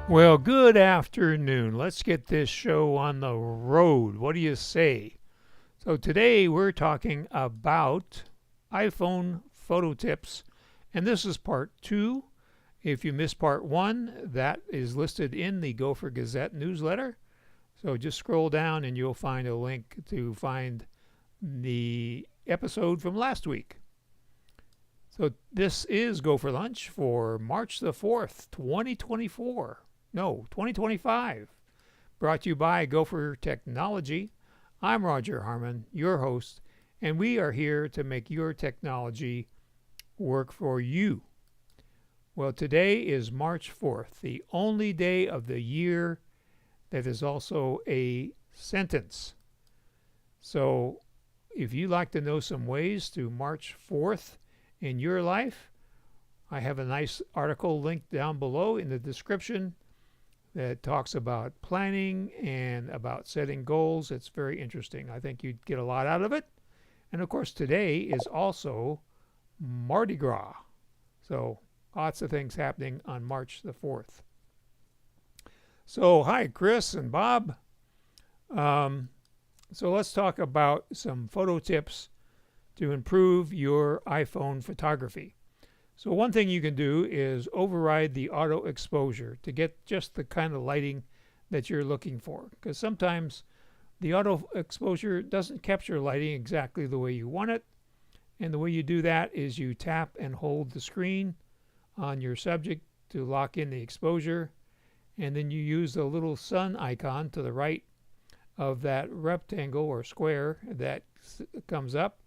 Well, good afternoon. Let's get this show on the road. What do you say? So, today we're talking about iPhone photo tips, and this is part two. If you missed part one, that is listed in the GoFor Gazette newsletter. So, just scroll down and you'll find a link to find the episode from last week. So, this is Go for Lunch for March the 4th, 2024. No, 2025. Brought to you by GoFor Technology. I'm Roger Harmon, your host, and we are here to make your technology work for you. Well, today is March 4th, the only day of the year that is also a sentence. So, if you'd like to know some ways to March 4th in your life, I have a nice article linked down below in the description that talks about planning and about setting goals. It's very interesting. I think you'd get a lot out of it. And of course, today is also Mardi Gras. So lots of things happening on March the 4th. So hi, Chris and Bob. So let's talk about some photo tips to improve your iPhone photography. So one thing you can do is override the auto exposure to get just the kind of lighting that you're looking for, because sometimes the auto exposure doesn't capture lighting exactly the way you want it. And the way you do that is you tap and hold the screen on your subject to lock in the exposure, and then you use the little sun icon to the right of that rectangle or square that comes up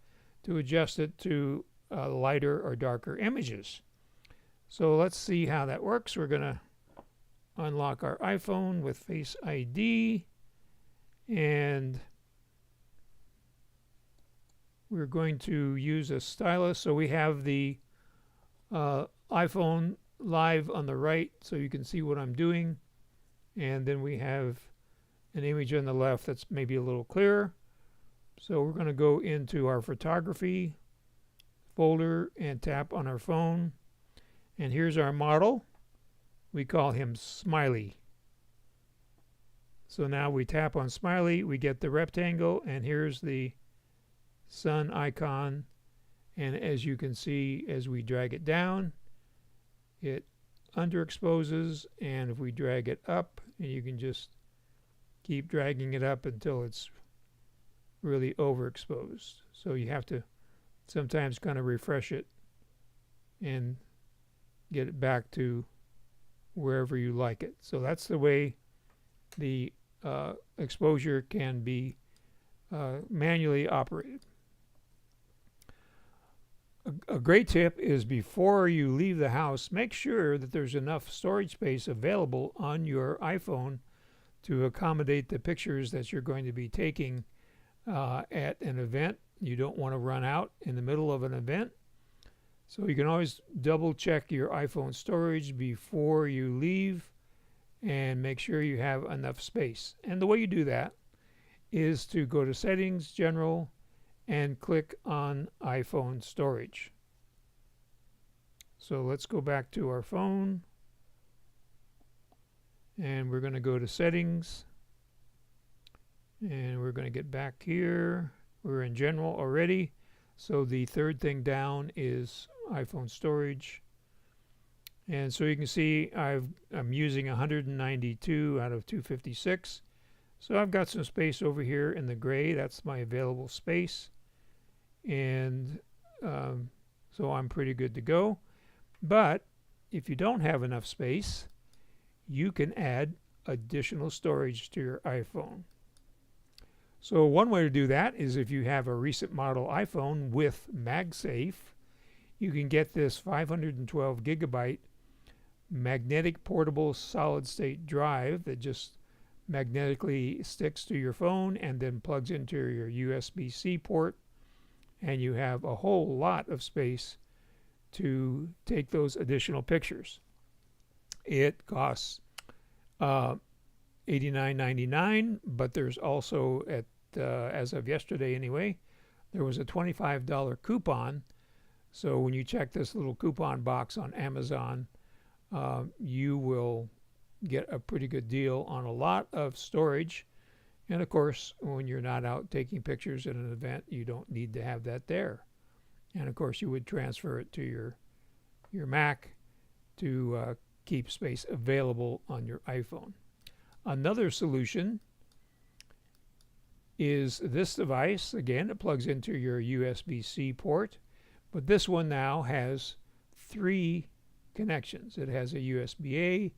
to adjust it to lighter or darker images. So let's see how that works. We're going to unlock our iPhone with Face ID, and we're going to use a stylus. So we have the iPhone live on the right so you can see what I'm doing, and then we have an image on the left that's maybe a little clearer. So we're going to go into our photography folder and tap on our phone, and here's our model. We call him Smiley. So now we tap on Smiley, we get the rectangle, and here's the sun icon, and as you can see, as we drag it down, it underexposes, and if we drag it up, and you can just keep dragging it up until it's really overexposed. So you have to sometimes kind of refresh it and get it back to wherever you like it. So that's the way the exposure can be manually operated. A great tip is before you leave the house, make sure that there's enough storage space available on your iPhone to accommodate the pictures that you're going to be taking at an event. You don't want to run out in the middle of an event. So you can always double check your iPhone storage before you leave and make sure you have enough space. And the way you do that is to go to Settings, General, and click on iPhone Storage. So let's go back to our phone, and we're going to go to Settings, and we're going to get back here. We're in General already, so the third thing down is iPhone storage. And so you can see I'm using 192 out of 256. So I've got some space over here in the gray. That's my available space. And so I'm pretty good to go. But if you don't have enough space, you can add additional storage to your iPhone. So one way to do that is if you have a recent model iPhone with MagSafe, you can get this 512 gigabyte magnetic portable solid state drive that just magnetically sticks to your phone and then plugs into your USB-C port, and you have a whole lot of space to take those additional pictures. It costs $89.99, but there's also as of yesterday anyway, there was a $25 coupon. So when you check this little coupon box on Amazon, you will get a pretty good deal on a lot of storage. And of course, when you're not out taking pictures at an event, you don't need to have that there. And of course, you would transfer it to your Mac to keep space available on your iPhone. Another solution is this device. Again, it plugs into your USB-C port, but this one now has 3 connections. It has a USB-A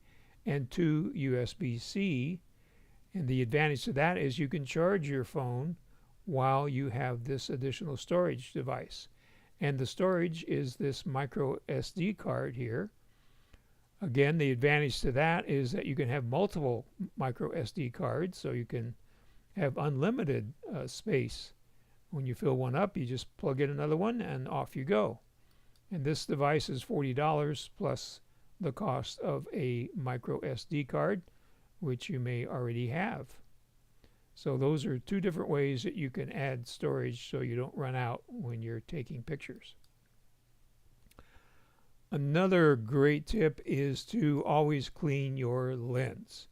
and 2 USB-C, and the advantage to that is you can charge your phone while you have this additional storage device. And the storage is this micro SD card here. Again, the advantage to that is that you can have multiple micro SD cards, so you can have unlimited space. When you fill one up, you just plug in another one and off you go. And this device is $40 plus the cost of a micro SD card, which you may already have. So those are 2 different ways that you can add storage so you don't run out when you're taking pictures. Another great tip is to always clean your lens.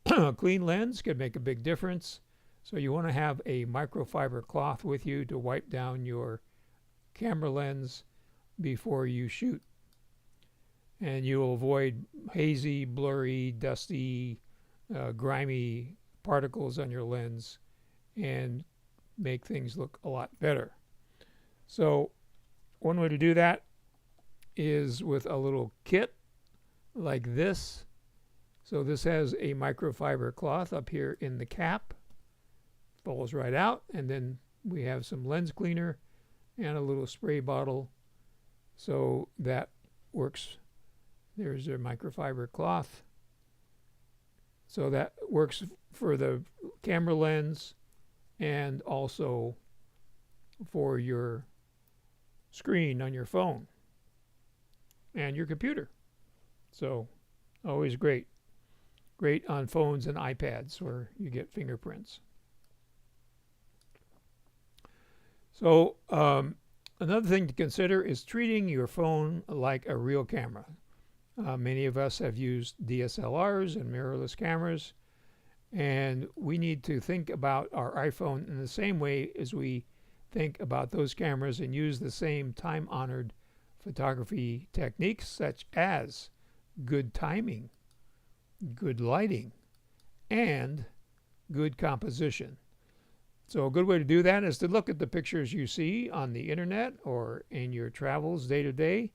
A clean lens can make a big difference. So you want to have a microfiber cloth with you to wipe down your camera lens before you shoot. And you'll avoid hazy, blurry, dusty, grimy particles on your lens and make things look a lot better. So one way to do that is with a little kit like this. So this has a microfiber cloth up here in the cap, falls right out, and then we have some lens cleaner and a little spray bottle. So that works. There's their microfiber cloth. So that works for the camera lens and also for your screen on your phone and your computer. So always great. Great on phones and iPads where you get fingerprints. So another thing to consider is treating your phone like a real camera. Many of us have used DSLRs and mirrorless cameras, and we need to think about our iPhone in the same way as we think about those cameras and use the same time-honored photography techniques such as good timing, good lighting, and good composition. So a good way to do that is to look at the pictures you see on the internet or in your travels day to day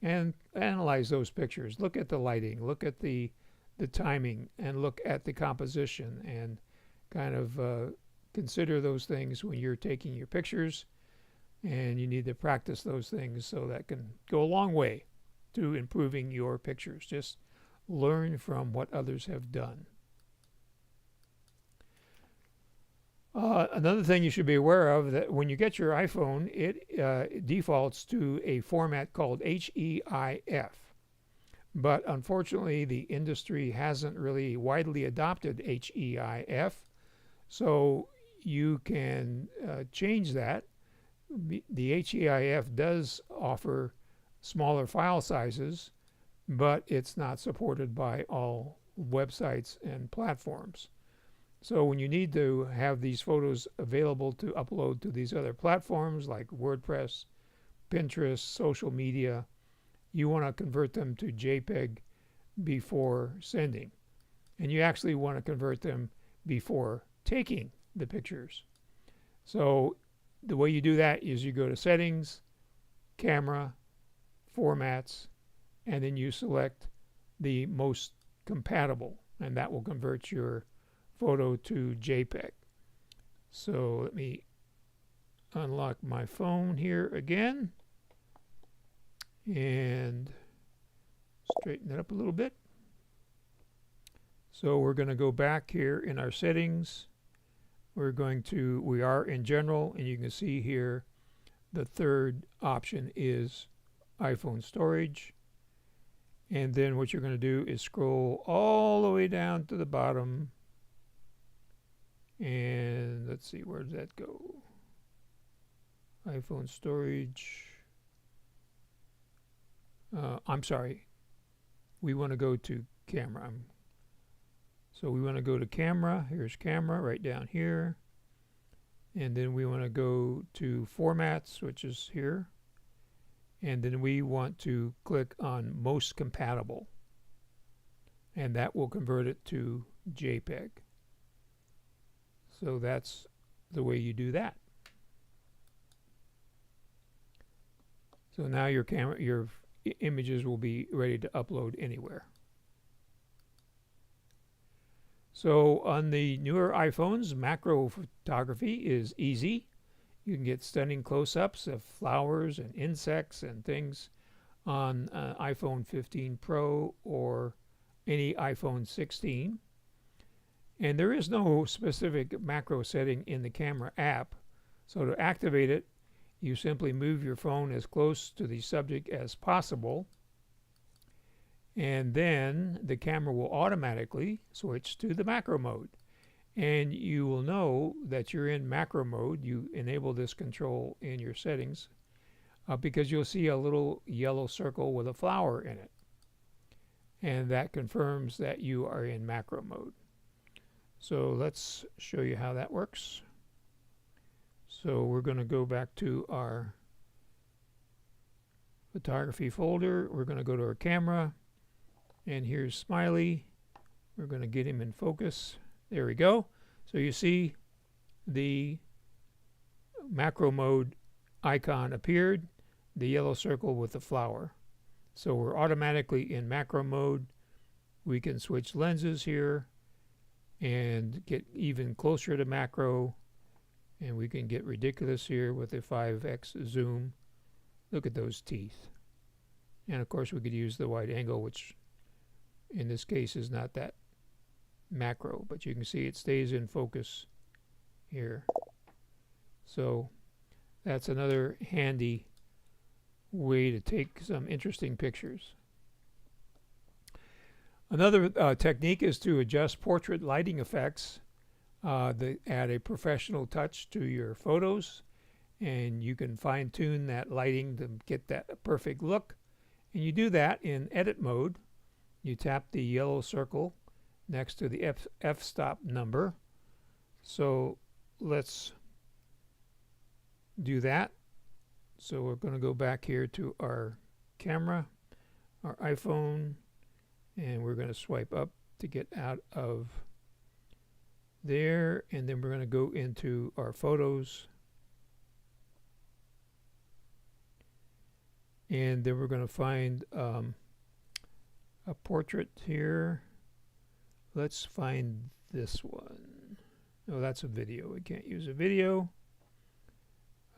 and analyze those pictures. Look at the lighting, look at the timing, and look at the composition, and kind of consider those things when you're taking your pictures. And you need to practice those things, so that can go a long way to improving your pictures. Just learn from what others have done. Another thing you should be aware of, that when you get your iPhone, it defaults to a format called HEIF. But unfortunately, the industry hasn't really widely adopted HEIF, so you can change that. The HEIF does offer smaller file sizes, but it's not supported by all websites and platforms. So when you need to have these photos available to upload to these other platforms like WordPress, Pinterest, social media, you want to convert them to JPEG before sending. And you actually want to convert them before taking the pictures. So the way you do that is you go to Settings, Camera, Formats, and then you select the most compatible, and that will convert your photo to JPEG. So let me unlock my phone here again and straighten it up a little bit. So we're going to go back here in our settings. We are in general, and you can see here the third option is iPhone storage. And then what you're going to do is scroll all the way down to the bottom. And let's see, where does that go? iPhone storage. I'm sorry. We want to go to camera. So we want to go to camera. Here's camera right down here. And then we want to go to formats, which is here. And then we want to click on most compatible. And that will convert it to JPEG. So that's the way you do that. So now your images will be ready to upload anywhere. So on the newer iPhones, macro photography is easy. You can get stunning close-ups of flowers and insects and things on iPhone 15 Pro or any iPhone 16. And there is no specific macro setting in the camera app. So to activate it, you simply move your phone as close to the subject as possible, and then the camera will automatically switch to the macro mode. And you will know that you're in macro mode. You enable this control in your settings because you'll see a little yellow circle with a flower in it. And that confirms that you are in macro mode. So let's show you how that works. So we're going to go back to our photography folder. We're going to go to our camera, and here's Smiley. We're going to get him in focus. There we go. So you see the macro mode icon appeared, the yellow circle with the flower. So we're automatically in macro mode. We can switch lenses here and get even closer to macro. And we can get ridiculous here with a 5x zoom. Look at those teeth. And of course we could use the wide angle, which in this case is not that macro, but you can see it stays in focus here. So that's another handy way to take some interesting pictures. Another technique is to adjust portrait lighting effects that add a professional touch to your photos, and you can fine-tune that lighting to get that perfect look. And you do that in edit mode. You tap the yellow circle next to the f-stop number. So let's do that. So we're going to go back here to our camera, our iPhone, and we're going to swipe up to get out of there, and then we're going to go into our photos, and then we're going to find a portrait here. Let's find this one. Oh, that's a video. We can't use a video.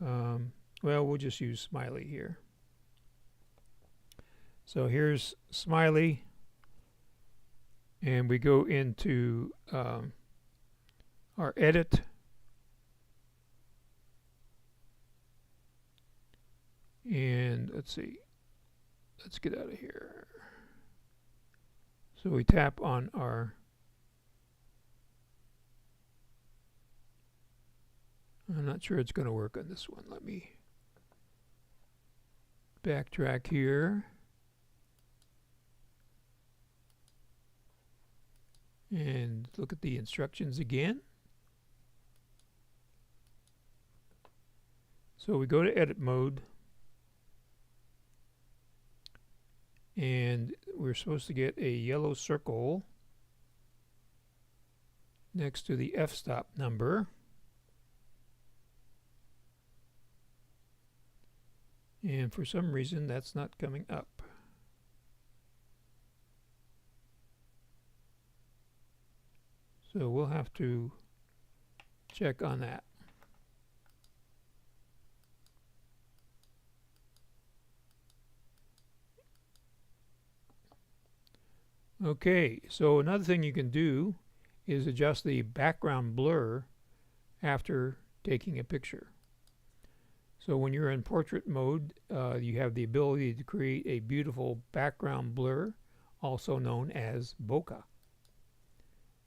Well, we'll just use Smiley here. So here's Smiley, and we go into our edit, and let's see, let's get out of here. So we tap on our I'm not sure it's going to work on this one. Let me backtrack here. And look at the instructions again. So we go to edit mode, and we're supposed to get a yellow circle next to the f-stop number. And for some reason that's not coming up. So we'll have to check on that. Okay, so another thing you can do is adjust the background blur after taking a picture. So when you're in portrait mode, you have the ability to create a beautiful background blur, also known as bokeh.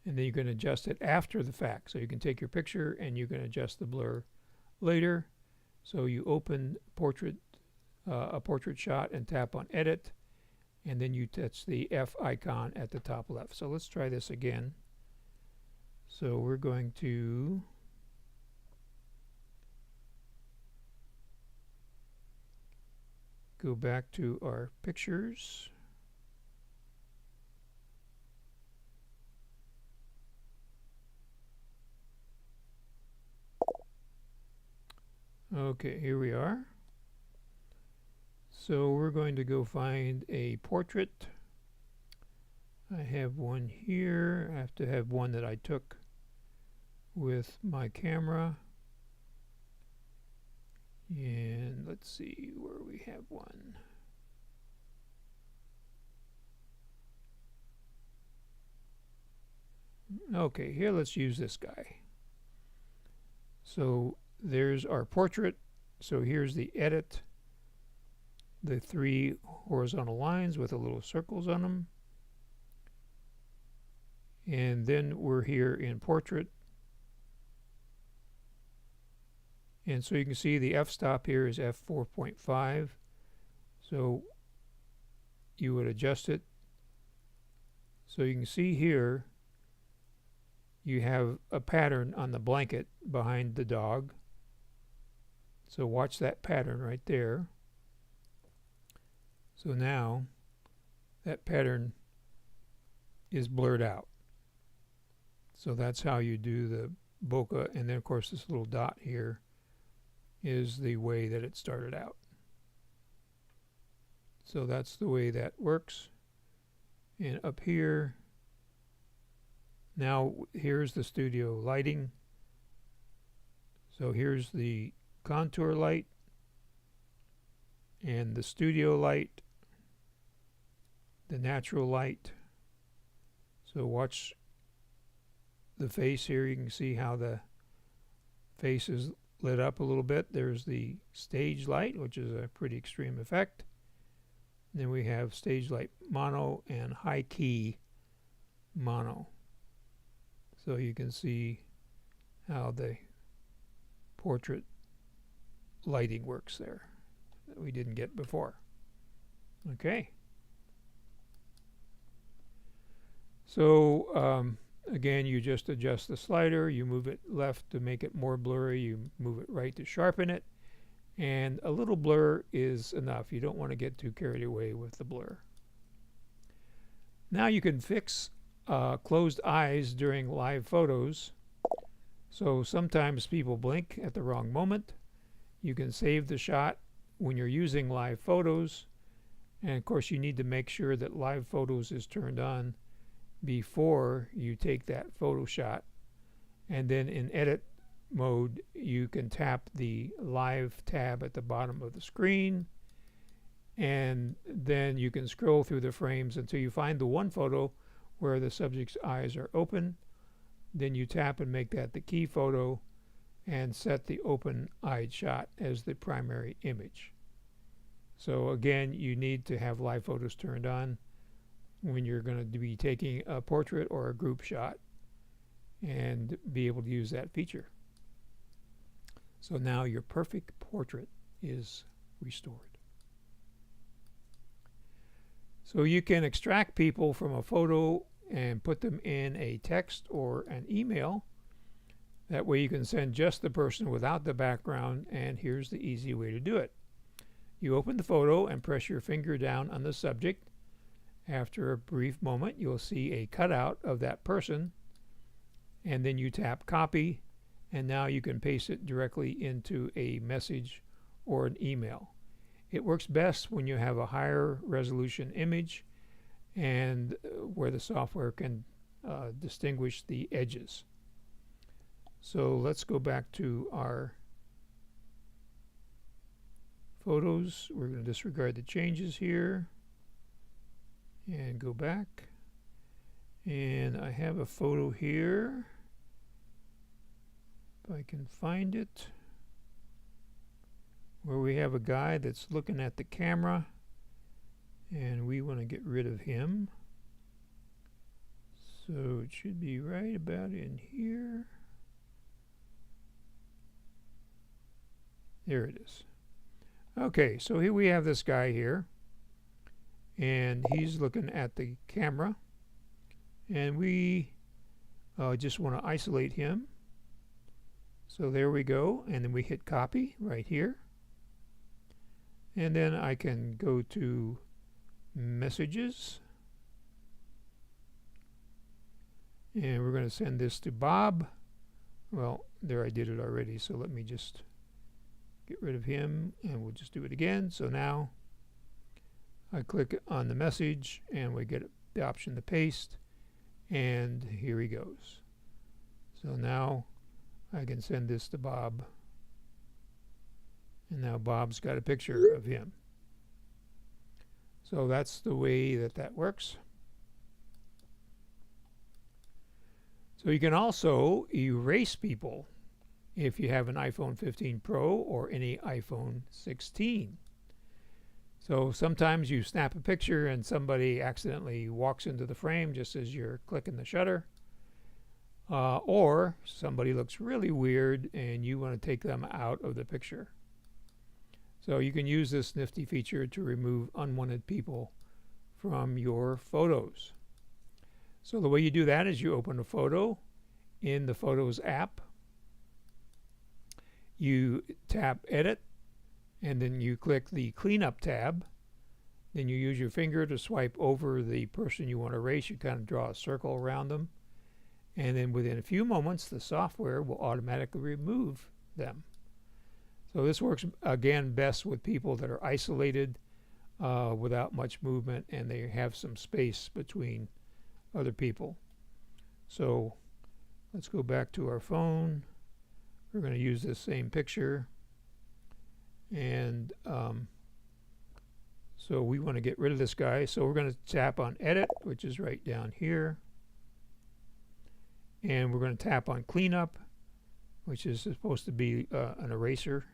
And then you can adjust it after the fact. So you can take your picture and you can adjust the blur later. So you open a portrait shot and tap on edit, and then you touch the F icon at the top left. So let's try this again. So we're going to go back to our pictures. Okay, here we are. So we're going to go find a portrait. I have one here. I have to have one that I took with my camera. And let's see where we have one. Okay, here let's use this guy. So there's our portrait. So here's the edit. The 3 horizontal lines with the little circles on them. And then we're here in portrait. And so you can see the f-stop here is f4.5. So you would adjust it. So you can see here you have a pattern on the blanket behind the dog. So watch that pattern right there. So now that pattern is blurred out. So that's how you do the bokeh. And then of course this little dot here is the way that it started out. So that's the way that works. And up here, now here's the studio lighting. So here's the contour light and the studio light, the natural light. So watch the face here. You can see how the face is lit up a little bit. There's the stage light, which is a pretty extreme effect. And then we have stage light mono and high key mono. So you can see how the portrait lighting works there that we didn't get before. Okay. So again, you just adjust the slider. You move it left to make it more blurry. You move it right to sharpen it. And a little blur is enough. You don't want to get too carried away with the blur. Now you can fix closed eyes during live photos. So sometimes people blink at the wrong moment. You can save the shot when you're using live photos. And of course you need to make sure that live photos is turned on before you take that photo shot. And then in edit mode you can tap the live tab at the bottom of the screen, and then you can scroll through the frames until you find the one photo where the subject's eyes are open. Then you tap and make that the key photo and set the open-eyed shot as the primary image. So again, you need to have live photos turned on when you're going to be taking a portrait or a group shot and be able to use that feature. So now your perfect portrait is restored. So you can extract people from a photo and put them in a text or an email. That way you can send just the person without the background, and here's the easy way to do it. You open the photo and press your finger down on the subject. After a brief moment you'll see a cutout of that person, and then you tap copy, and now you can paste it directly into a message or an email. It works best when you have a higher resolution image and where the software can distinguish the edges. So let's go back to our photos. We're going to disregard the changes here and go back. And I have a photo here. If I can find it, where we have a guy that's looking at the camera and we want to get rid of him. So it should be right about in here. There it is. Okay, so here we have this guy here, and he's looking at the camera, and we I just want to isolate him. So there we go, and then we hit copy right here. And then I can go to messages. And we're going to send this to Bob. Well, there, I did it already, so let me just get rid of him, and we'll just do it again. So now I click on the message, and we get the option to paste, and here he goes. So now I can send this to Bob, and now Bob's got a picture of him. So that's the way that that works. So you can also erase people if you have an iPhone 15 Pro or any iPhone 16. So sometimes you snap a picture and somebody accidentally walks into the frame just as you're clicking the shutter. Or somebody looks really weird and you want to take them out of the picture. So you can use this nifty feature to remove unwanted people from your photos. So the way you do that is you open a photo in the Photos app. You tap Edit, and then you click the Cleanup tab. Then you use your finger to swipe over the person you want to erase. You kind of draw a circle around them. And then within a few moments, the software will automatically remove them. So this works, again, best with people that are isolated without much movement and they have some space between other people. So let's go back to our phone. We're going to use this same picture, and so we want to get rid of this guy, so we're going to tap on Edit, which is right down here, and we're going to tap on Cleanup, which is supposed to be an eraser.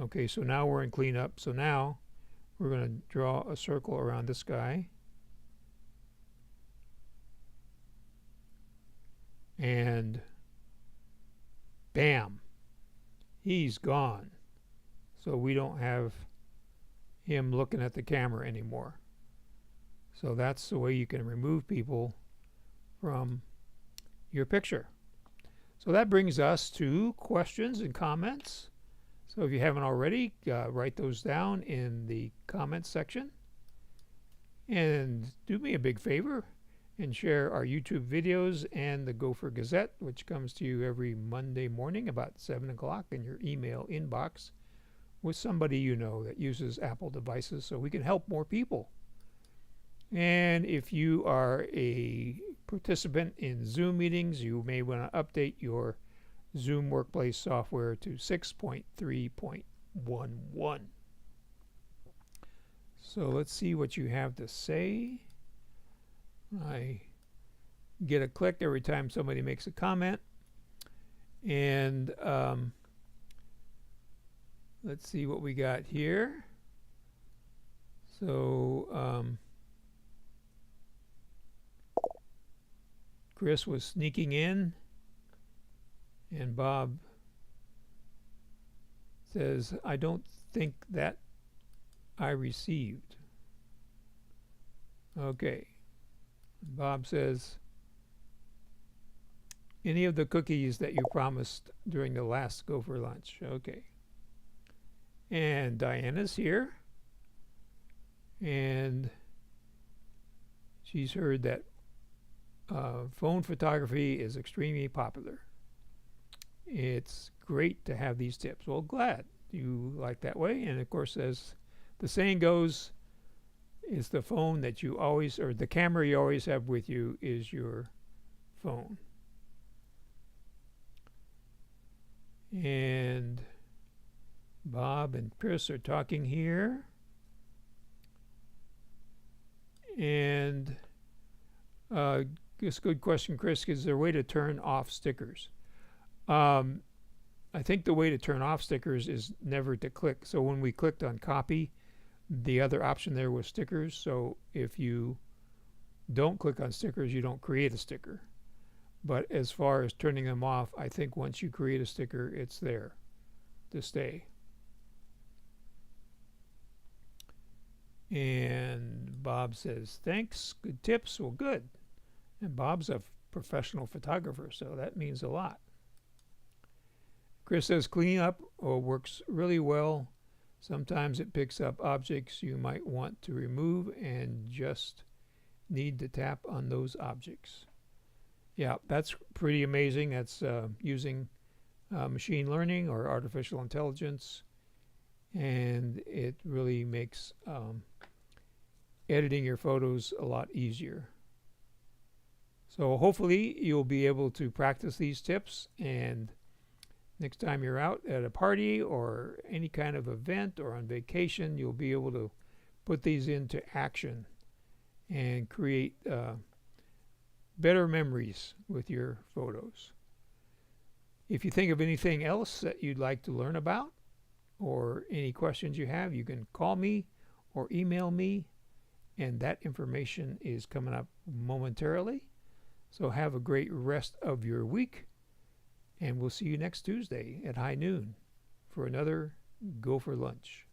Okay, so now we're in Cleanup. So now we're going to draw a circle around this guy, and bam, he's gone. So we don't have him looking at the camera anymore. So that's the way you can remove people from your picture. So that brings us to questions and comments. So if you haven't already, write those down in the comments section. And do me a big favor and share our YouTube videos and the GoFor Gazette, which comes to you every Monday morning about 7 o'clock in your email inbox, with somebody you know that uses Apple devices so we can help more people. And if you are a participant in Zoom meetings, you may want to update your Zoom Workplace software to 6.3.11. So let's see what you have to say. I get a click every time somebody makes a comment. And let's see what we got here. So Chris was sneaking in, and Bob says, I don't think that I received. Okay. Bob says, any of the cookies that you promised during the last GoFor lunch. Okay. And Diana's here, and she's heard that phone photography is extremely popular. It's great to have these tips. Well, glad you like that way. And of course, as the saying goes, is the phone that you always, or the camera you always have with you is your phone. And Bob and Chris are talking here. And this good question, Chris. Is there a way to turn off stickers? I think the way to turn off stickers is never to click. So when we clicked on copy, the other option there was stickers. So if you don't click on stickers, you don't create a sticker. But as far as turning them off, I think once you create a sticker, it's there to stay. And Bob says, thanks, good tips. Well, good. And Bob's a professional photographer, so that means a lot. Chris says cleanup works really well. Sometimes it picks up objects you might want to remove and just need to tap on those objects. Yeah, that's pretty amazing. That's using machine learning or artificial intelligence, and it really makes editing your photos a lot easier. So hopefully you'll be able to practice these tips, and next time you're out at a party or any kind of event or on vacation, you'll be able to put these into action and create better memories with your photos. If you think of anything else that you'd like to learn about or any questions you have, you can call me or email me, and that information is coming up momentarily. So have a great rest of your week, and we'll see you next Tuesday at high noon for another Go for Lunch.